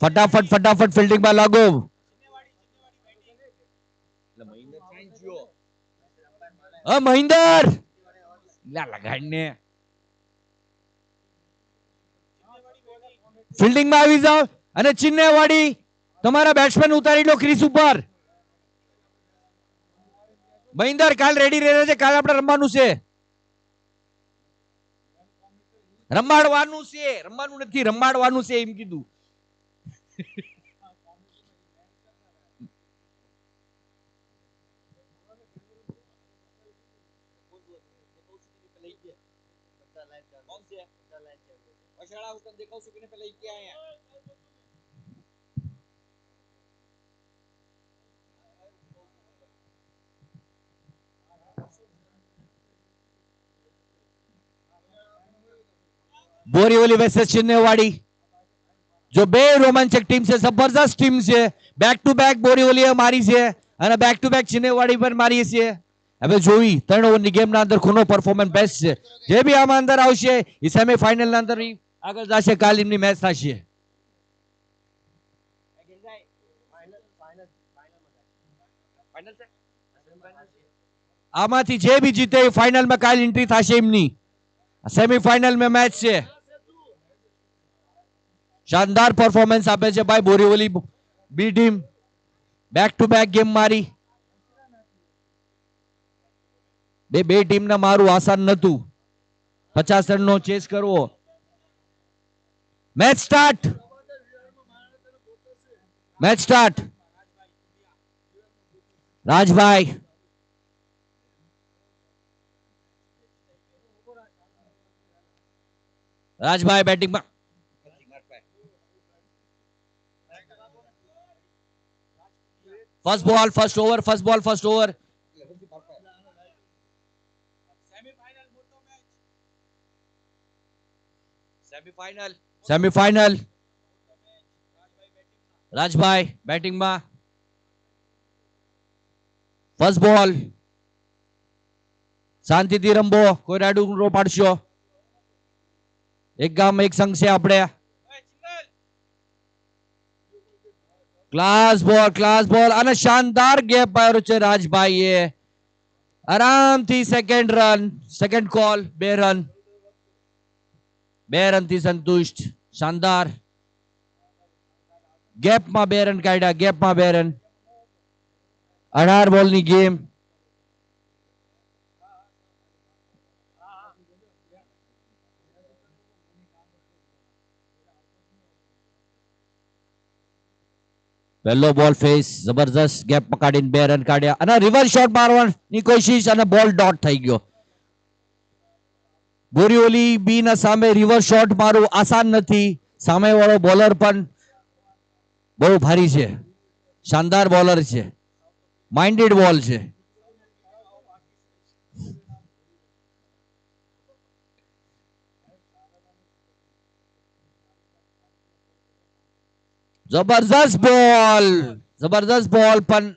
फटाफट फटाफट फील्डिंग में लागो મહિન્દર લગાડીને ફિલ્ડિંગ માં આવી જાવ અને ચિન્નેવાડી તમારા બેટ્સમેન ઉતારી લો ક્રીઝ ઉપર મહિન્દર કાલ રેડી રહેશે કાલ આપણે રમવાનું છે રમવાનું નથી રમાડવાનું છે એમ કીધું बोरीवली वर्सेस चिन्नेवाड़ी जो बे रोमांचक टीम से जबरदस्त टीम से बैक टू बैक बोरीवली मारी છે અને બેક ટુ બેક ચિન્નેવાડી પર મારી છે હવે જોઈ 3 ઓવરની ગેમના અંદર કોનો પરફોર્મન્સ બેસ્ટ છે જે બી આમાં અંદર આવશે એ સેમી ફાઇનલ ના અંદર આગળ જશે કાલ એમની મેચ થશે આમાંથી જે બી જીતે એ ફાઇનલ માં કાલ એન્ટ્રી થશે એમની સેમીફाइनल में मैच છે શાનદાર પરફોર્મન્સ આપે છે ભાઈ Borivali B team back to back game મારી બે ટીમ ને મારું આસાન નતું 50 રન નો ચેસ કરવો मैच स्टार्ट राजभाई राजभाई बैटिंग में first ball first over semifinal राजभाई बैटिंग में फर्स्ट बॉल शांति थी रमबो कोई राडू रो पाड़शो एक गाम एक संघ से આપણે क्लास बॉल અને શાનદાર ગેપ પાડ્યો છે રાજભાઈએ આરામથી સેકન્ડ કોલ 2 રન થી સંતુષ્ટ શાનદાર ગેપમાં 2 રન કાઢ્યા ગેપમાં 2 રન 18 બોલની ગેમ પહેલો બોલ ફેસ જબરદસ્ત ગેપ પકડીને 2 રન કાઢ્યા અને રિવર્સ શોટ મારવાની કોશિશ અને બોલ ડોટ થઈ ગયો બોરીવલી બી ના સામે રિવર્સ શોટ મારવું આસાન નથી સામેવાળો બોલર પણ બહુ ભારી છે શાનદાર બોલર છે માઇન્ડેડ બોલ છે जबरदस्त बॉल पण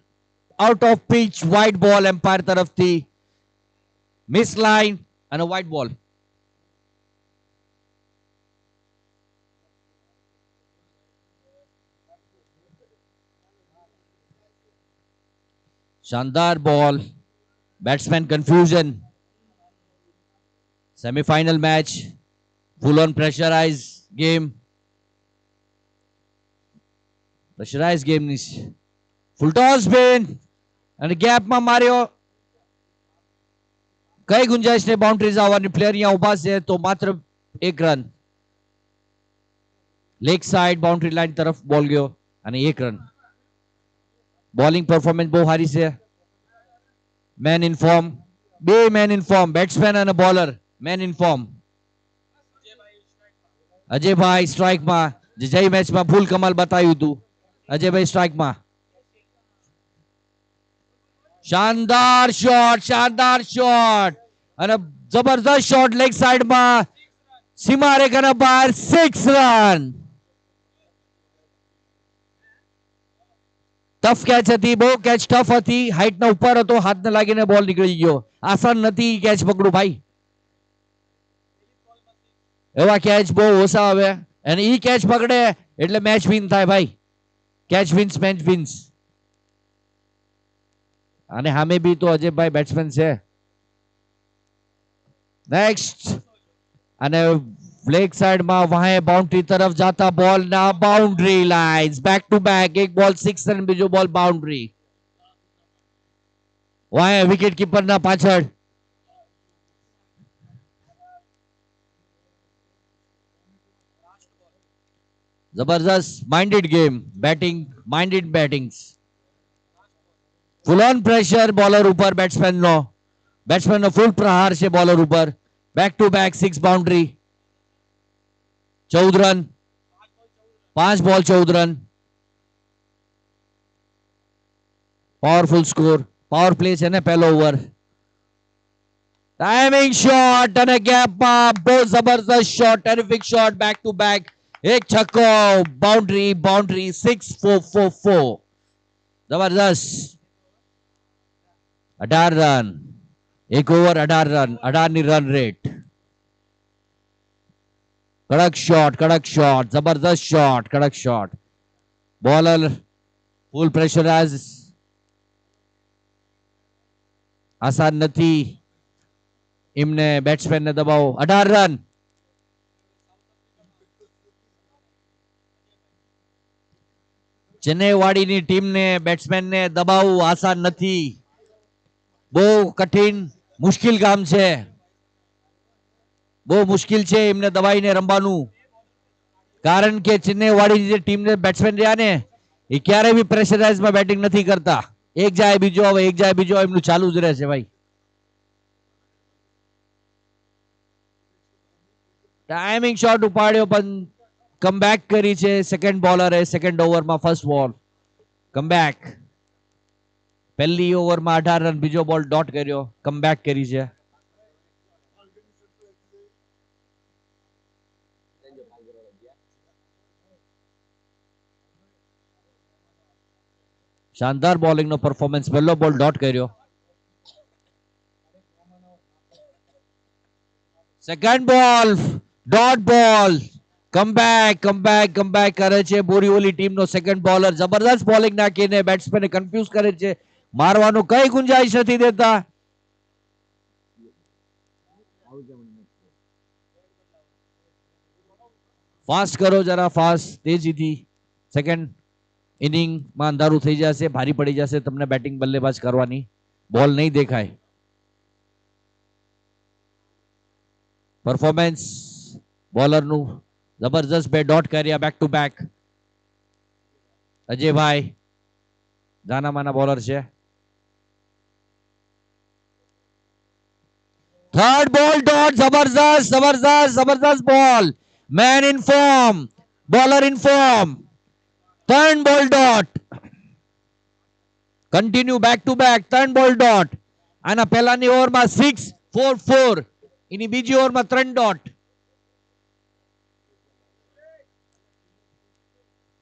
out of pitch wide ball umpire तरफ थी miss line and a white ball शानदार ball batsman confusion semifinal match full on pressurise game ની ફૂલ ટોસ સ્પિન અને ગેપમાં માર્યો કઈ ગુંજાઈશ ને બાઉન્ડ્રીઝ આવવાની પ્લેયર અહીંયા ઉભા છે તો માત્ર 1 run leg side boundary line તરફ બોલ ગયો અને 1 રન બોલિંગ પરફોર્મન્સ બહુ સારી છે મેન ઇન ફોર્મ બે મેન ઇન ફોર્મ બેટ્સમેન અને બોલર મેન ઇન ફોર્મ અજયભાઈ સ્ટ્રાઇકમાં જય મેચમાં ફૂલ કમાલ બતાવ્યું હતું अजय स्ट्राइक में शानदार शॉट અને જબરદસ્ત શોટ લેગ સાઈડ માં સીમા રેખાના બહાર 6 રન टफ कैच थी बहु कैच टफ थी हाइट ना ऊपर હતો હાથ ને લાગીને બોલ નીકળી ગયો આસાન નથી કેચ પકડું ભાઈ. એવા કેચ બહુ ઓછા આવે અને ઈ કેચ પકડે એટલે મેચ વિન થાય ભાઈ. Catch wins match wins. અને સામે બી તો અજયભાઈ બેટ્સમેન છે. નેક્સ્ટ અને લેગ સાઈડમાં વાહે બાઉન્ડ્રી તરફ જાતા બોલ ના boundary lines back to back. એક બોલ 6 અને બીજો બોલ બાઉન્ડ્રી. વાહે વિકેટ કીપર ના પાછળ. જબરદસ્ત minded game. Batting minded battings. Full on pressure bowler ઉપર બેટ્સમેન નો ફૂલ પ્રહાર છે બોલર ઉપર. Back to back 6 boundary. 14 run. 5 ball 14 run. Powerful score. Power play છે ને પહેલો ઓવર. ટાઈમિંગ શોટ અને ગેપમાં બહુ જબરદસ્ત shot. Terrific shot. Back to back. એક છક્કો. Boundary boundary 6-4-4-4. જબરદસ્ત. 18 રન. એક ઓવર 18 રન. 18 ની રન રેટ. કડક શોટ. કડક શોટ. જબરદસ્ત શોટ. કડક શોટ. બોલર ફૂલ પ્રેશરાઇઝ. આસાન નથી એમને બેટ્સમેનને દબાવો. 18 રન. ચેન્નઈવાડીની ટીમને બેટ્સમેનને દબાવવું આસાન નથી. બહુ કઠિન મુશ્કેલ કામ છે. બહુ મુશ્કેલ છે એમને દબાઈને રમવાનું. કારણ કે ચેન્નઈવાડીની જે ટીમને બેટ્સમેન રહ્યા ને એ ક્યારેય બી પ્રેશરાઇઝમાં બેટિંગ નથી કરતા. એક જાય બીજો આવે, એક જાય બીજો આવે, એમનું ચાલુ જ રહે છે ભાઈ. ટાઈમિંગ શોટ ઉપાડ્યો પણ કમબેક કરી છે સેકન્ડ બોલરે. સેકન્ડ ઓવરમાં ફર્સ્ટ બોલ કમબેક. પહેલી ઓવરમાં 18 રન. બીજો બોલ ડોટ કર્યો. કમબેક કરી છે. શાનદાર બોલિંગ નો પરફોર્મન્સ. પહેલો બોલ ડોટ કર્યો. સેકન્ડ બોલ ડોટ બોલ. કમબેક કરે છે બોરીવલી ટીમનો સેકન્ડ બોલર. જબરદસ્ત બોલિંગ નાખીને બેટ્સમેનને કન્ફ્યુઝ કરે છે. મારવાનું કઈ ગુંજાઈશ નથી દેતા. ફાસ્ટ કરો જરા, ફાસ્ટ તેજીથી. સેકન્ડ ઇનિંગમાં અંધારું થઈ જશે. ભારી પડી જશે તમને બેટિંગ બલ્લેબાજ કરવાની. બોલ નહીં દેખાય. પરફોર્મન્સ બોલરનું જબરજસ્ત. બે ડોટ કર્યા બેક ટુ બેક. અજયભાઈ જાનામાના બોલર છે. Third ball dot. જબરજસ્ત ball. Man in form. Bowler in form. Third ball dot. Continue back to back. Third ball dot. આના પહેલાની ઓવરમાં 6-4-4. એની બીજી ઓવરમાં 3 ડોટ.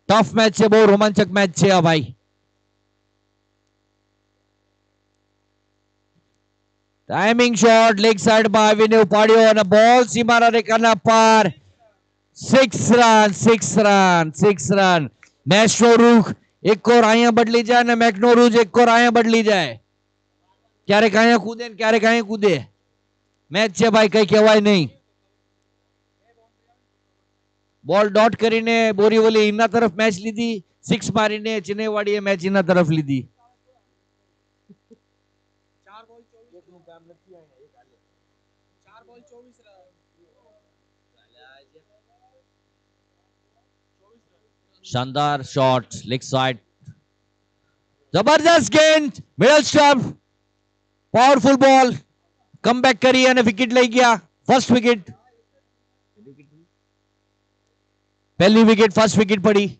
ટફ મેચ છે. બહુ રોમાંચક મેચ છે આ ભાઈ. ટાઈમિંગ શોટ લેગ સાઈડમાં આવીને ઉપાડ્યો અને બોલ સીમાના રેખાના પાર. 6 રન. મેચનો રૂખ એક કોર અહીંયા બદલી જાય અને મેચનો રૂખ એક કોર અહીંયા બદલી જાય. ક્યારેક અહીંયા કૂદે ને ક્યારેક અહીંયા કૂદે. મેચ છે ભાઈ, કઈ કહેવાય નહીં. બોલ ડોટ કરીને બોરીવલી એના તરફ મેચ લીધી. 6 મારીને ચેન્નઈવાડીએ મેચ એના તરફ લીધી. શાનદાર શોટ લેગ સાઈડ. જબરદસ્ત ગેન્ડ middle stump. Powerful ball. Comeback કરી અને વિકેટ લઈ ગયા. First wicket. પહેલી વિકેટ ફર્સ્ટ વિકેટ પડી.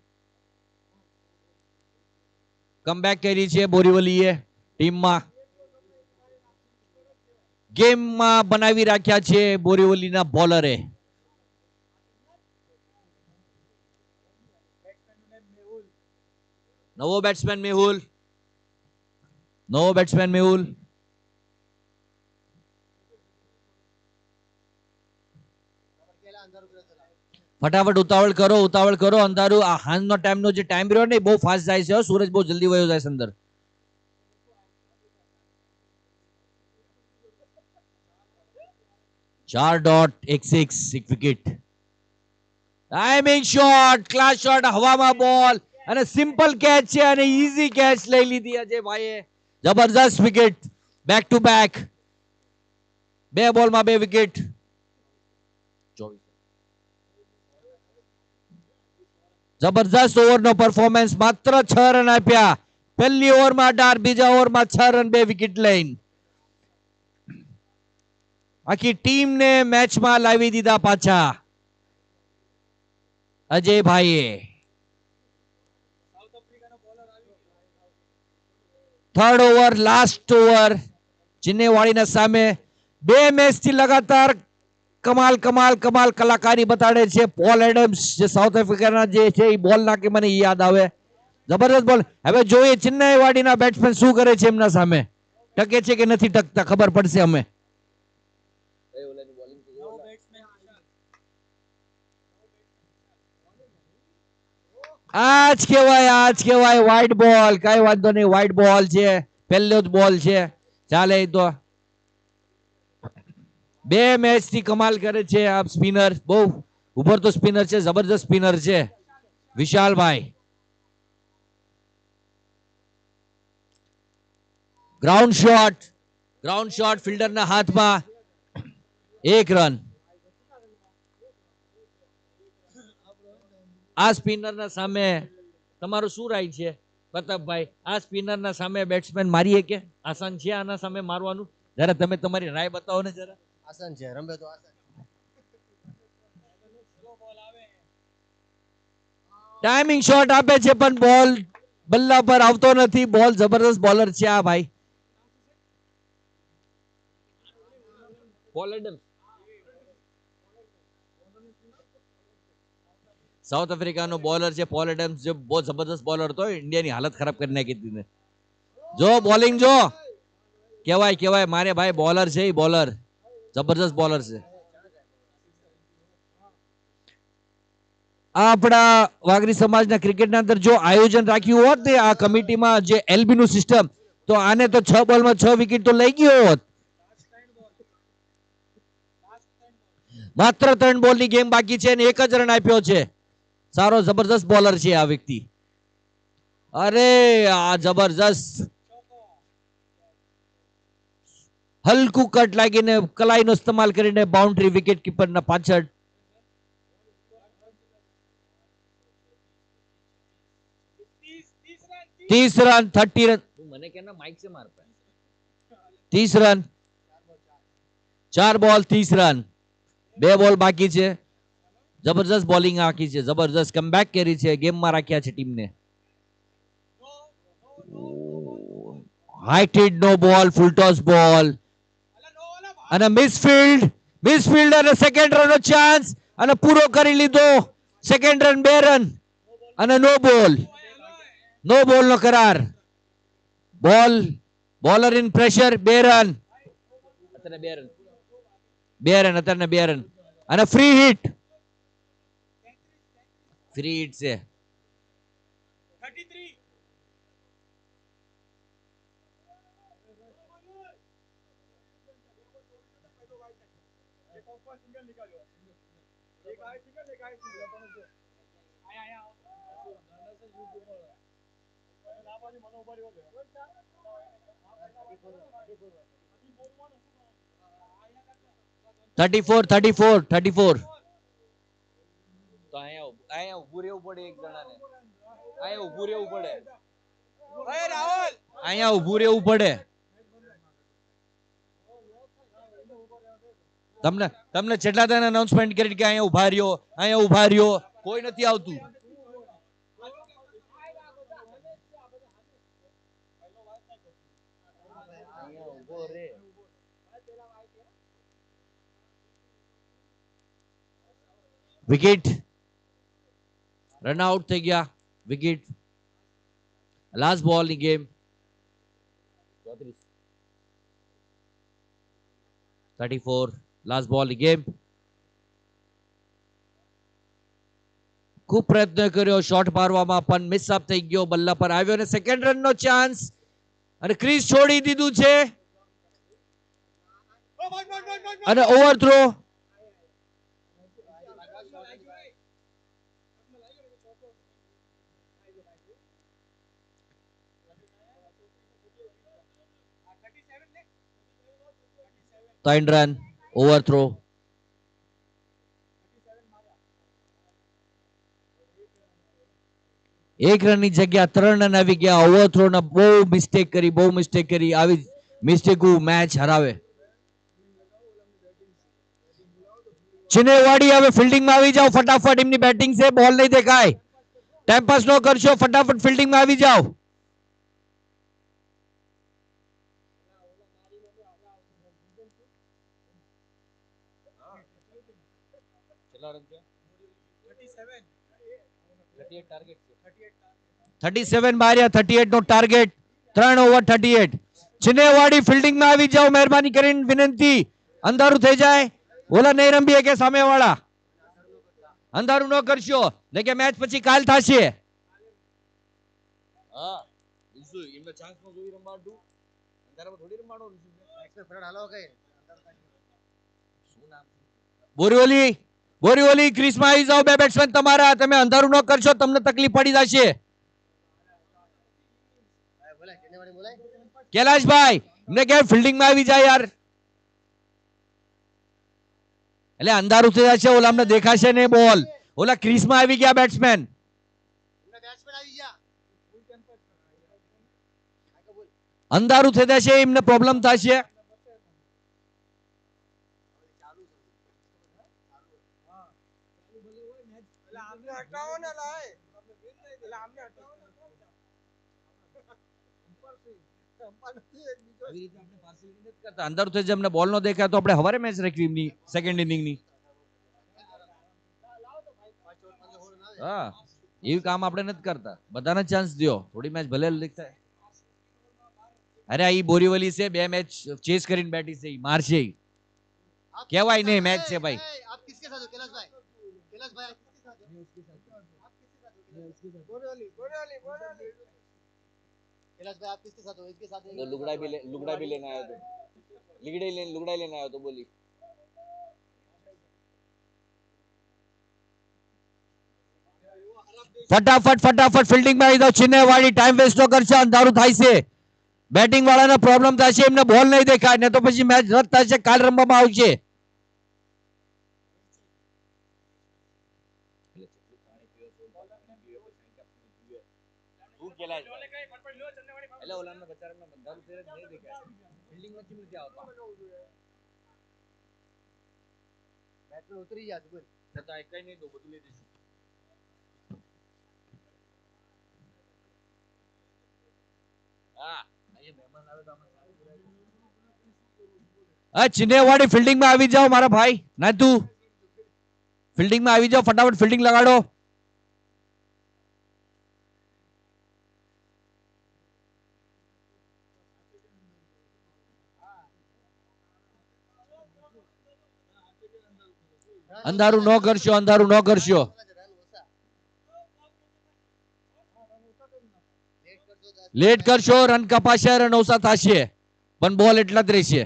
કમબેક કરી છે બોરીવલીએ ટીમમાં. ગેમમાં બનાવી રાખ્યા છે બોરીવલીના બોલરે. નવો બેટ્સમેન મેહુલ. ફટાફટ ઉતાવળ કરો અંધારું આ હાંજનો ટાઈમનો જે ટાઈમ રહ્યો ને બહુ ફાસ્ટ જાય છે સૂરજ બહુ જલ્દી વયો જાય છે અંદર 4.16 એક wicket timing shot class shot હવામાં બોલ અને સિમ્પલ કેચ છે અને ઈઝી કેચ લઈ લીધી અજયભાઈએ જબરજસ્ત વિકેટ બેક ટુ બેક બે બોલમાં બે વિકેટ જબરજસ્ત ઓવરનો પરફોર્મન્સ માત્ર 6 રન આપ્યા પહેલી ઓવરમાં 18 બીજા ઓવરમાં 6 રન બે વિકેટ લઈને આખી ટીમને મેચમાં લાવી દીધા પાછા અજયભાઈએ થર્ડ ઓવર લાસ્ટ ઓવર ચિન્નેવાડીના સામે બે મેચથી લગાતાર કમાલ કલાકારી બતાડે છે પોલ એડમ્સ જે સાઉથ આફ્રિકાના જે છે એ બોલ નાખે મને યાદ આવે જબરદસ્ત બોલ હવે જોઈએ ચિન્નાઈવાડીના બેટ્સમેન શું કરે છે એમના સામે ટકે છે કે નથી ટકતા ખબર પડશે અમે આજ કહેવાય વ્હાઈટ બોલ કઈ વાંધો નહીં વ્હાઈટ બોલ છે પહેલો જ બોલ છે ચાલે તો બે મેચ થી કમાલ કરે છે આ સ્પિનર બહુ ઉભરતો સ્પિનર છે જબરદસ્ત સ્પિનર છે વિશાલભાઈ ગ્રાઉન્ડ શોટ ફિલ્ડરના હાથમાં એક રન આ સ્પિનરના સામે તમારું શું રાય છે પ્રતાપભાઈ આ સ્પિનરના સામે બેટ્સમેન મારીએ કે આસાન છે આના સામે મારવાનું જરા તમે તમારી રાય બતાવો ને જરા આસાન છે રમે તો આસાન ટાઈમિંગ શોટ આપે છે પણ બોલ બલ્લા પર આવતો નથી બોલ જબરદસ્ત બોલર છે આ ભાઈ પોલ એડમ્સ સાઉથ અફ્રીકાનો બોલર છે પોલ એડમ્સ જે બહુ જબરદસ્ત બોલર હતો ઇન્ડિયાની હાલત ખરાબ કરી નાખી હતી જો બોલિંગ જો કહેવાય મારે ભાઈ બોલર છે એ બોલર જબરદસ્ત બોલર છે આપણા વાઘરી સમાજના ક્રિકેટના અંદર જો આયોજન રાખ્યું હોત ને આ કમિટીમાં જે એલબી નું સિસ્ટમ તો આને તો 6 બોલમાં 6 વિકેટ તો લઈ ગયો હોત માત્ર 3 બોલની ગેમ બાકી છે અને એક જ રન આપ્યો છે સારો જબરદસ્ત બોલર છે આ વ્યક્તિ અરે આ જબરદસ્ત હલકું કટ લાગીને કલાઈનો ઇસ્તેમાલ કરીને બાઉન્ડ્રી વિકેટ કીપરના પાછળ 30 રન 30 રન મને कहना माइक से मार पाए 30 રન 4 બોલ 30 રન બે બોલ બાકી છે જબરદસ્ત બોલિંગ આખી છે જબરદસ્ત કમબેક કરી છે ગેમમાં રાખ્યા છે ટીમને હાઈટેડ નો બોલ ફૂલ ટોસ બોલ અને મિસફિલ્ડ અને સેકન્ડ રન નો ચાન્સ અને પૂરો કરી લીધો સેકન્ડ રન 2 રન અને નો બોલ નો કરાર બોલર ઇન પ્રેશર 2 રન અત્યારે 2 રન અને ફ્રી હિટ છે 33 34 તો અહીંયા ઊભું રહેવું પડે એક જણાને અહીંયા ઊભું રહેવું પડે અહીંયા ઊભું રહેવું પડે તમને જેટલા તને અનાઉન્સમેન્ટ કરી કે અહીંયા ઉભા રહ્યો કોઈ નથી આવતું વિકેટ રન આઉટ થઈ ગયા વિકેટ લાસ્ટ બોલ ની ગેમ 34 લાસ્ટ બોલ ની ગેમ ખૂબ પ્રયત્ન કર્યો શોટ મારવામાં પણ મિસ અપ થઈ ગયો. બલ્લા પર આવ્યો અને સેકન્ડ રન નો ચાન્સ અને ક્રીઝ છોડી દીધું છે અને ઓવરથ્રો. ત્રણ રન ઓવરથ્રો. એક રનની જગ્યા 3 રન આવી ગયા. ઓવરથ્રો ને બહુ મિસ્ટેક કરી. આવી મિસ્ટેક મેચ હરાવે. ચિનેવાડી હવે ફિલ્ડિંગમાં આવી જાઓ ફટાફટ. એમની બેટિંગ છે, બોલ નહીં દેખાય. ટાઈમ પાસ ન કરશો, ફટાફટ ફિલ્ડિંગમાં આવી જાઓ. માર્યા. 38 નો ટાર્ગેટ. 3 ઓવર 38. ચિનેવાડી ફિલ્ડિંગમાં આવી જાઓ મહેરબાની કરીને વિનંતી. અંધારું થઈ જાય. ઓલા નહીં રમીએ કે સામે વાળા. અંધારું ન કરશો ને કે મેચ પછી કાલ થશે. બોરીવલી ક્રિસમાં આવી જાઓ. બે બેટ્સમેન તમારા. તમે અંધારું ન કરશો તમને તકલીફ પડી જશે. कैलाशभाई ने क्या फील्डिंग में આવી જાય યાર. એટલે અંધારું થઈ જશે. ઓલા અમને દેખાશે ને બોલ. ઓલા ક્રીઝમાં આવી ગયા બેટ્સમેન. અંધારું થઈ જશે એમને પ્રોબ્લેમ થશે. અંધારું થઈ જાય અમને બોલ નો દેખાય તો આપણે હવારે મેચ રાખવી એમની સેકન્ડ ઇનિંગની. હા એવું કામ આપણે નથી કરતા. બધાને ચાન્સ દો. થોડી મેચ ભલે લીક થાય. અરે આ બોરીવલી છે. 2 મેચ ચેસ કરીને બેઠી છે. મારશે કહેવાય નહીં મેચ છે ભાઈ. आप किसके साथ हो? इसके साथ तो लुगड़ा भी लेना आया तो लुगड़ा लेना आया तो बोली ફટાફટ ફિલ્ડિંગ માં આવી જાઓ. ચિનેવાડી ટાઈમ વેસ્ટ ન કરશે. અંધારું થાય છે. બેટિંગ વાળાને પ્રોબ્લેમ થશે. એમને બોલ નહીં દેખાય ને તો પછી મેચ રદ થશે. કાલ રમવામાં આવશે. उतरी जा तू नहीं दो बदले ચિનેવાડી ફિલ્ડિંગ માં આવી જાઓ મારા ભાઈ. ના તું ફિલ્ડિંગ માં આવી જાઓ. ફટાફટ ફિલ્ડિંગ લગાડો. અંધારું ન કરશો. લેટ કરશો રન કપાશે. રન ઓછા થશે પણ બોલ એટલા જ રહેશે.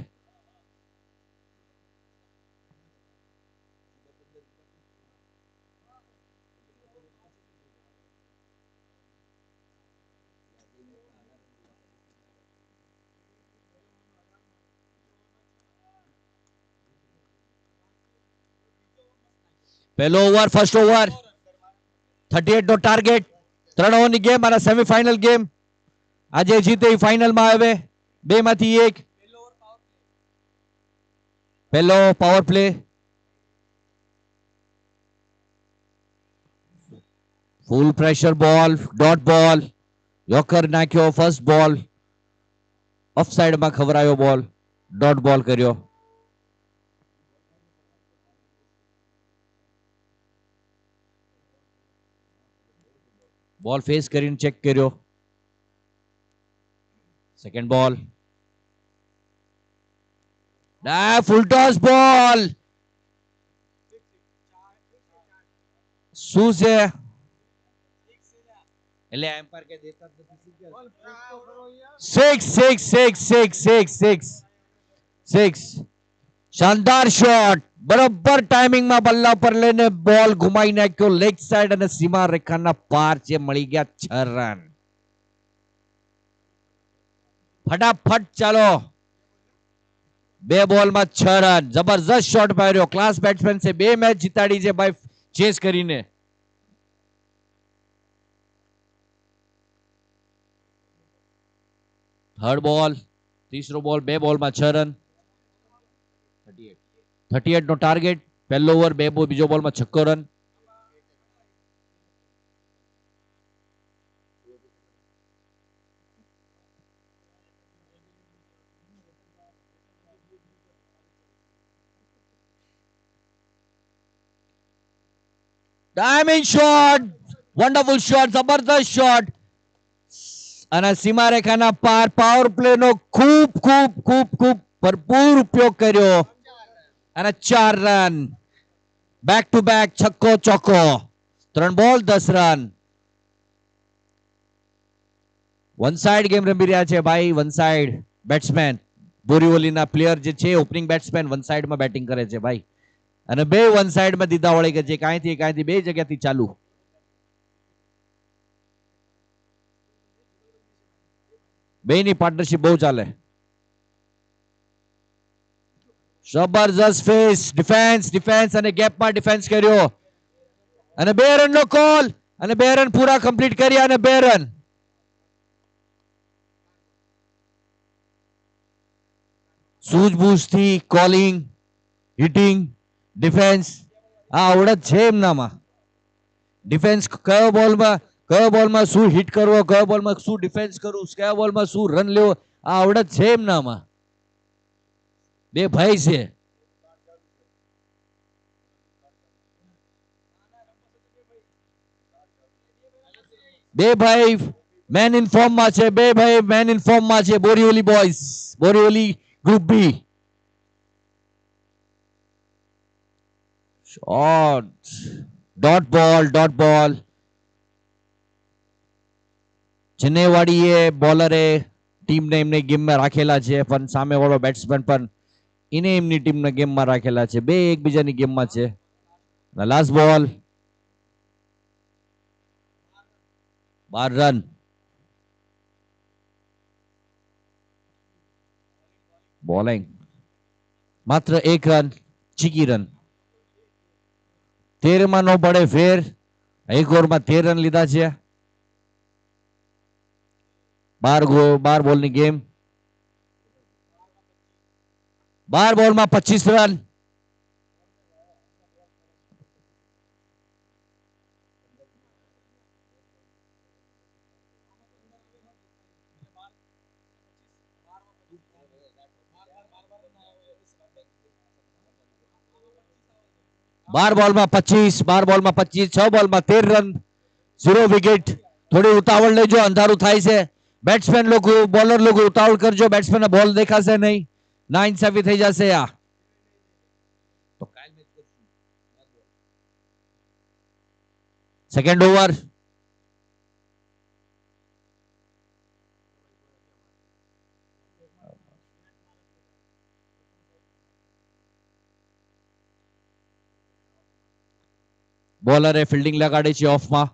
પહેલો ઓવર ફર્સ્ટ ઓવર 38 નો ટાર્ગેટ. 3 ઓવરની ગેમ અને સેમીફાઇનલ ગેમ. આજે જીતે એ ફાઇનલમાં આવે. 2 માંથી 1. પહેલો પાવર પ્લે. ફૂલ પ્રેશર બોલ. ડોટ બોલ. યોકર નાખ્યો. ફર્સ્ટ બોલ ઓફ સાઈડમાં ખવરાયો. બોલ ડોટ બોલ કર્યો. બોલ ફેસ કરીને ચેક કર્યો. સેકન્ડ બોલ. ફૂલ ટોસ બોલ. શું છે એટલે એમ્પાયર કે દેતા જ નથી. 6 શાનદાર શોટ, બરોબર ટાઈમિંગમાં બલ્લા પર લઈને બોલ ઘુમાઈ નાખ્યો લેગ સાઈડ અને સીમા રેખાના પાર છે. મળી ગયા 6 રન. ફટાફટ ચાલો, 2 બોલમાં 6 રન. જબરજસ્ત શોટ માર્યો, ક્લાસ બેટ્સમેન છે. 2 મેચ જીતાડી છે ભાઈ ચેસ કરીને. થર્ડ બોલ, ત્રીસો બોલ, 2 બોલમાં 6 રન. 38 નો ટાર્ગેટ. પહેલો ઓવર, બીજો બોલમાં 6 run. Timing shot, wonderful shot, જબરદસ્ત શોટ અને સીમારેખાના પાર. પાવર પ્લે નો ખૂબ ખૂબ ખૂબ ખૂબ ભરપૂર ઉપયોગ કર્યો અને 4 રન. બેક ટુ બેક છક્કો ચોક્કો. 3 ball 10 run. One side game રમી રહ્યા છે ભાઈ. વન સાઈડ બેટ્સમેન બોરીવલીના પ્લેયર જે છે, ઓપનિંગ બેટ્સમેન વન સાઈડમાં બેટિંગ કરે છે ભાઈ. અને 2 વન સાઈડમાં દીધા વળે કે છે, કાંઈથી 2 જગ્યાથી ચાલુ. બેની પાર્ટનરશિપ બહુ ચાલે. જબરજસ્ત ફેસ, ડિફેન્સ અને ગેપમાં ડિફેન્સ કર્યો અને 2 રનનો કોલ અને 2 રન પૂરા કમ્પ્લીટ કર્યા અને 2 રન. સૂઝબૂઝથી કોલિંગ, હિટિંગ, ડિફેન્સ આ આવડત છે એમનામાં. ડિફેન્સ કયો બોલમાં શું હિટ કરવો, કયો બોલમાં શું ડિફેન્સ કરવું, કયા બોલમાં શું રન લેવો, આ આવડત છે એમનામાં. 2 ભાઈ છે. બે ભાઈ મેન ઇન ફોર્મમાં છે. 2 ભાઈ મેન ઇન ફોર્મમાં છે. Borivali boys, Borivali group B. Shot, dot ball. ચિનેવાડીએ બોલરે ટીમને એમની ગેમમાં રાખેલા છે, પણ સામેવાળો બેટ્સમેન પણ એને એમની ટીમને ગેમમાં રાખેલા છે. 2 એકબીજાની ગેમમાં છે. લાસ્ટ બોલ, 12 રન. બોલિંગ માત્ર 1 રન, ચીકી રન. 13 નો પડે ફેર. 1 ઓવરમાં 13 રન લીધા છે. 12 બોલની ગેમ. 12 બોલમાં 25 રન. બાર બોલમાં 25, 6 બોલમાં 13 રન, 0 વિકેટ. થોડી ઉતાવળ લેજો, અંધારું થાય છે. બેટ્સમેન લોકો, બોલર લોકો ઉતાવળ કરજો, બેટ્સમેન બોલ દેખાશે નહીં, ના ઇન્સાફી થઈ જશે. આ સેકન્ડ ઓવર. બોલરે ફિલ્ડિંગ લગાડી છે ઓફમાં.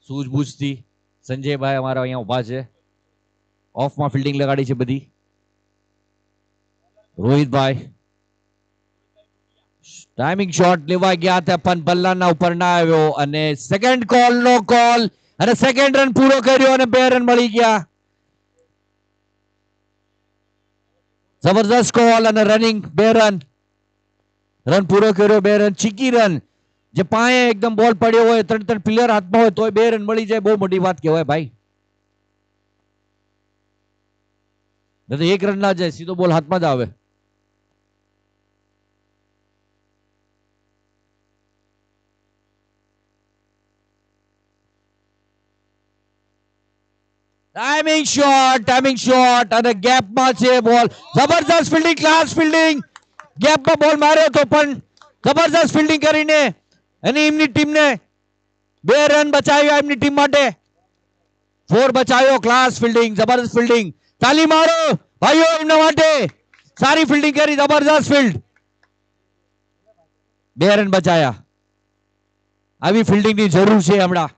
સૂઝબૂઝથી સંજયભાઈ અમારા અહીંયા ઉભા છે. ઓફમાં ફિલ્ડિંગ લગાડી છે બધી. રોહિતભાઈ ટાઈમિંગ શોટ લેવા ગયા હતા પણ બલ્લાના ઉપર ના આવ્યો અને સેકન્ડ કોલ નો કોલ અને સેકન્ડ રન પૂરો કર્યો અને 2 રન મળી ગયા. જબરદસ્ત કોલ અને રનિંગ. 2 રન પૂરો કર્યો. 2 રન, ચીકી રન. જે પાયે એકદમ બોલ પડ્યો હોય, 3 પ્લેયર હાથમાં હોય તોય 2 રન મળી જાય, બહુ મોટી વાત કહેવાય ભાઈ. 1 રન ના જાય, સીધો બોલ હાથમાં જ આવે. ટાઈમિંગ શોટ અને ગેપમાં છે બોલ. જબરદસ્ત ફિલ્ડિંગ, ક્લાસ ફિલ્ડિંગ. ગેપમાં બોલ માર્યો તો પણ જબરદસ્ત ફિલ્ડિંગ કરીને અને એમની ટીમને 2 રન બચાવ્યા એમની ટીમ માટે. 4 બચાવ્યો. ક્લાસ ફિલ્ડિંગ, જબરદસ્ત ફિલ્ડિંગ. તાલી મારો ભાઈઓ એમના માટે. સારી ફિલ્ડિંગ કરી, જબરદસ્ત ફિલ્ડ. 2 રન બચાયા. આવી ફિલ્ડિંગની જરૂર છે હમણાં.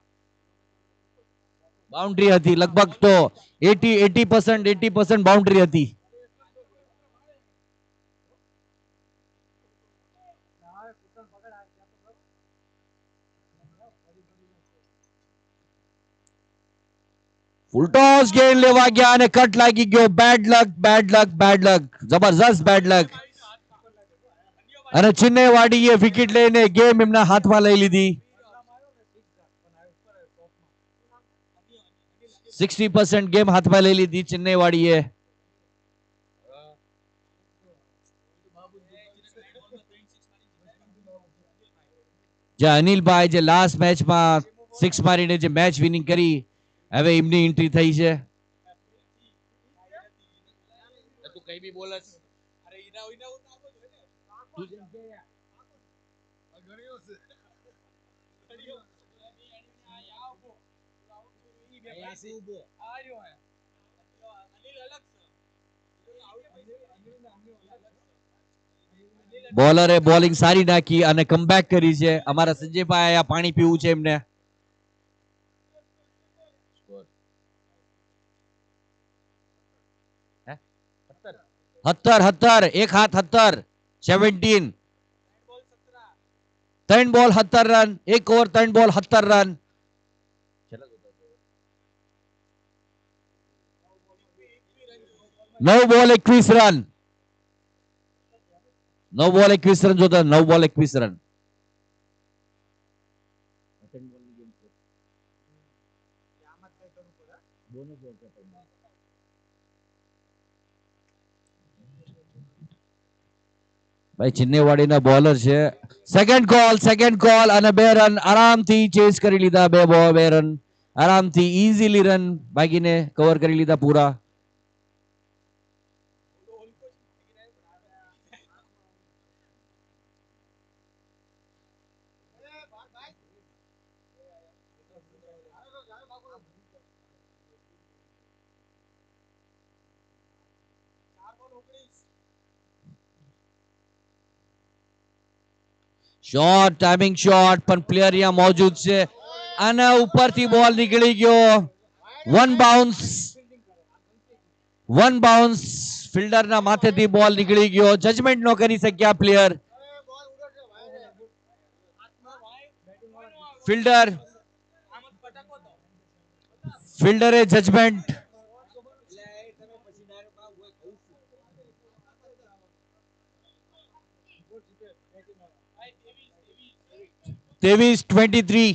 બાઉન્ડ્રી હતી લગભગ તો 80% બાઉન્ડ્રી હતી. ફૂલ ટોસ ગેન લેવા ગયા અને કટ લાગી ગયો. બેડ લક, બેડ લક, બેડ લક, જબરજસ્ત બેડ લક. અને ચિન્નઈવાડીએ વિકેટ લઈને ગેમ એમના હાથમાં લઈ લીધી. 60% ગેમ હાથમાં લઈ લીધી ચેન્નઈવાડીએ. જે અનિલભાઈ જે લાસ્ટ મેચમાં 6 મારીને જે મેચ વિનિંગ કરી, હવે એમની એન્ટ્રી થઈ છે. તું કઈ બી બોલસ. બોલરે બોલિંગ સારી નાખી અને કમબેક કરી છે. અમારા સંજયભાઈ આયા પાણી પીવું છે એમને. 17 એક હાથ 17 3 બોલ 17 રન. 1 ઓવર 3 બોલ 17 રન. 9 બોલ 21 રન. 9 બોલ 21 રન જોતા. 9 બોલ 21 રન. ભાઈ ચિન્નઈવાડીના બોલર છે. સેકન્ડ કોલ અને 2 રન આરામથી ચેસ કરી લીધા. 2 રન આરામથી ઈઝીલી રન ભાગીને કવર કરી લીધા પૂરા. શોર્ટ ટાઈમિંગ શોટ પણ પ્લેયર અહીંયા મોજૂદ છે અને ઉપરથી બોલ નીકળી ગયો. વન બાઉન્સ ફિલ્ડરના માથેથી બોલ નીકળી ગયો. જજમેન્ટ નો કરી શક્યા પ્લેયર. ફિલ્ડરે જજમેન્ટ. 23-23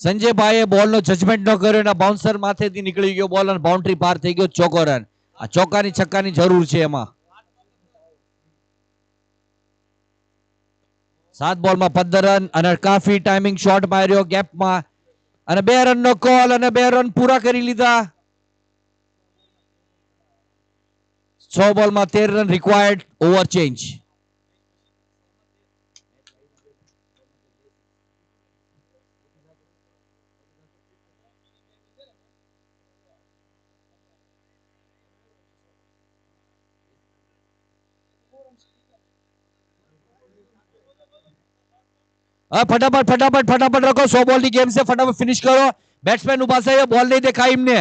સંજયભાઈએ બોલનો જજમેન્ટ ન કર્યો અને બાઉન્સર માથેથી નીકળી ગયો બોલ અને બાઉન્ડ્રી પાર થઈ ગયો. ચોકો રન. આ ચોકાની છક્કાની જરૂર છે એમાં. 7 બોલમાં 15 રન અને કાફી ટાઈમિંગ શોટ માર્યો ગેપમાં અને 2 રનનો કોલ અને 2 રન પૂરા કરી લીધા. 6 બોલમાં 13 રન રિક્વાયર્ડ. Over change. फटाफट रखो. 100 बॉल की गेम से फटाफट फिनिश करो. बैट्समैन उभा से बॉल नहीं देखा इमने.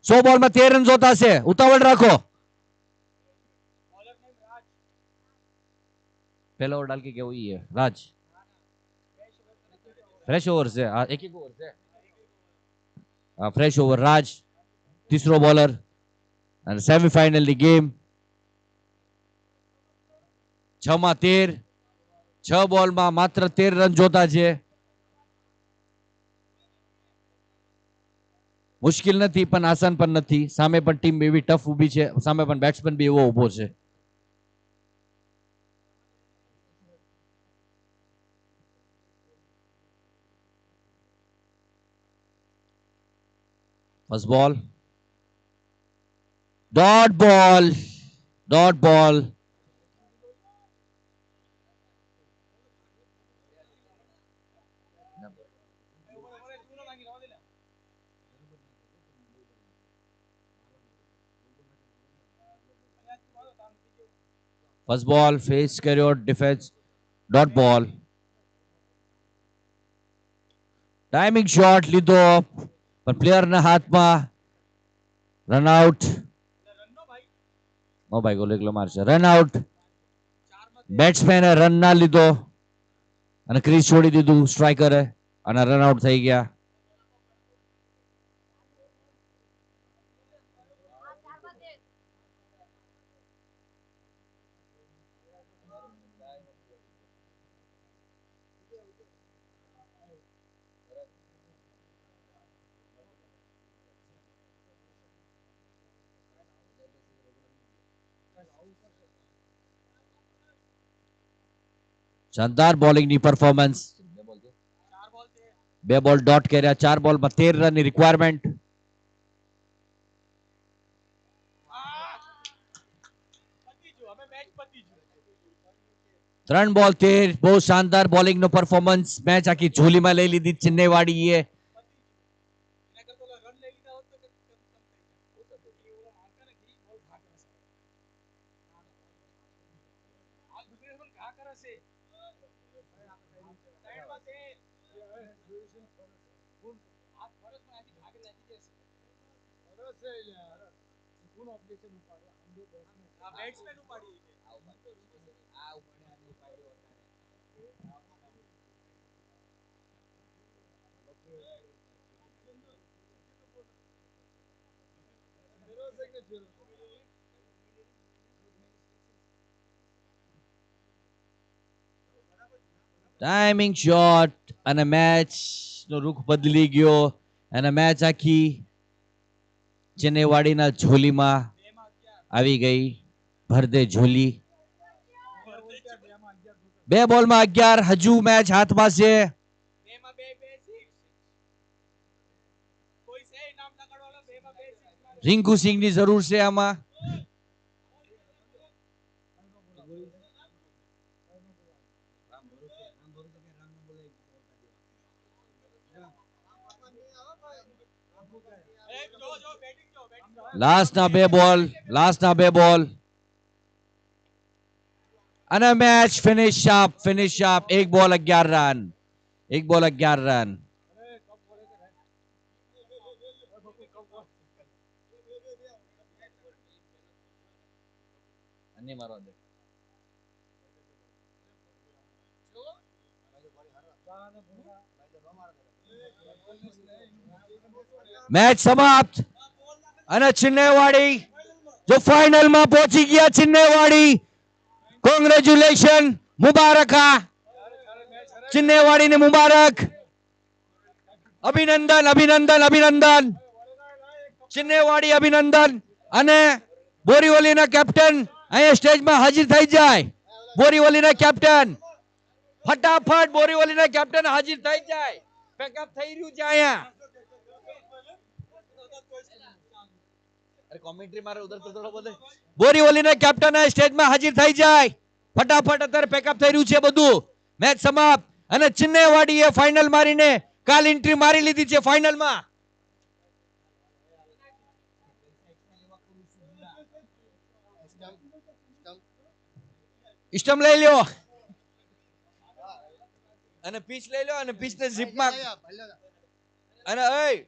100 बॉल में 13 रन जोता से उतावल रखो. पहला ओवर डाल के क्या हुई है राज. फ्रेश ओवर से एक ओवर से फ्रेश ओवर राज तीसरो बॉलर અને સેમીફાઇનલ ની ગેમ 6 માં 13 6 બોલમાં માત્ર 13 રન જોતા છે. મુશ્કેલ નથી પણ આસાન પણ નથી. સામે પણ ટીમ એવી ટફ ઊભી છે. સામે પણ બેટ્સમેન બી એવો ઊભો છે. ફર્સ્ટ બોલ डॉट बॉल ફર્સ્ટ બોલ ફેસ કર્યો ડિફેન્સ ડોટ બોલ ટાઈમિંગ શોટ લીધો પણ પ્લેયરના હાથમાં રન આઉટ નો ભાઈ ગોલ એકલો મારશે રન આઉટ બેટ્સમેને રન ના લીધો અને ક્રીઝ છોડી દીધું સ્ટ્રાઇકરે અને રન આઉટ થઈ ગયા શાનદાર બોલિંગની પરફોર્મન્સ બે બોલ ડોટ કર્યા 4 બોલમાં 13 રનની રિક્વાયરમેન્ટ ત્રણ બોલ 13 બહુ શાનદાર બોલિંગનો પરફોર્મન્સ મેચ આખી ઝોલીમાં લઈ લીધી ચેન્નઈવાડીએ ટાઈમિંગ શોટ અને મેચ નો રૂખ બદલી ગયો અને મેચ આખી ચેન્નઈવાડીના ઝોલીમાં આવી ગઈ ભરદે ઝોલી બે બોલમાં 11 હજુ મેચ હાથમાં છે રિંકુ સિંહની જરૂર છે આમાં લાસ્ટના બે બોલ અને મેચ ફિનિશ અપ એક બોલ 11 રન મેચ સમાપ્ત અને ચેન્નઈવાડી જો ફાઇનલમાં પહોંચી ગયા ચેન્નઈવાડી કોંગ્રેચ્યુલેશન મુબારક ચેન્નઈવાડીને મુબારક અભિનંદન ચેન્નઈવાડી અભિનંદન અને બોરીવલીના કેપ્ટન અહીંયા સ્ટેજમાં હાજર થઈ જાય બોરીવલીના કેપ્ટન ફટાફટ બોરીવલીના કેપ્ટન હાજર થઈ જાય પેકઅપ થઈ રહ્યું છે અહીંયા કોમેન્ટ્રી મારે ઉધર તો થોડો બોલે બોરીવલીના કેપ્ટન સ્ટેજમાં હાજર થઈ જાય ફટાફટ અત્યારે પેકઅપ થઈ રહ્યું છે બધું મેચ સમાપ્ત અને ચેન્નઈવાડીએ ફાઇનલ મારીને કાલ એન્ટ્રી મારી લીધી છે ફાઇનલમાં સ્ટમ્પ લઈ લ્યો અને પીચ લઈ લો અને પીચ ને ઝીપમાં અને ઓય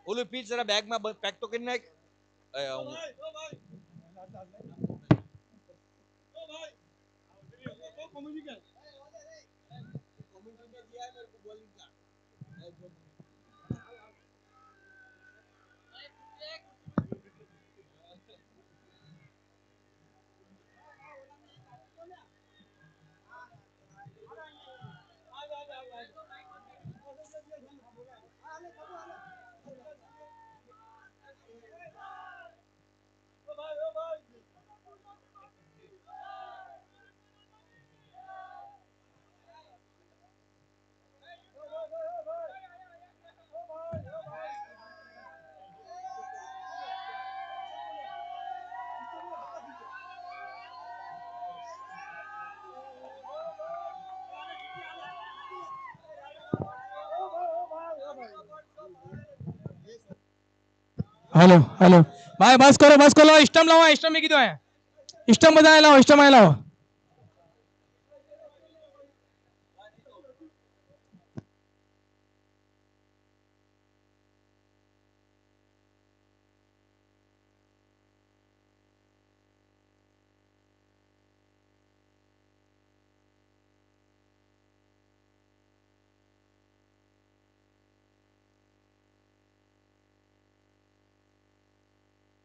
ઓલું પીચ જરા બેગમાં પેક તો કરી નાખ हेलो हेलो भाई बस करो लो स्टम्प लाओ स्टम्प में कीधो है स्टम्प बजाए लाओ स्टम्प आए लाओ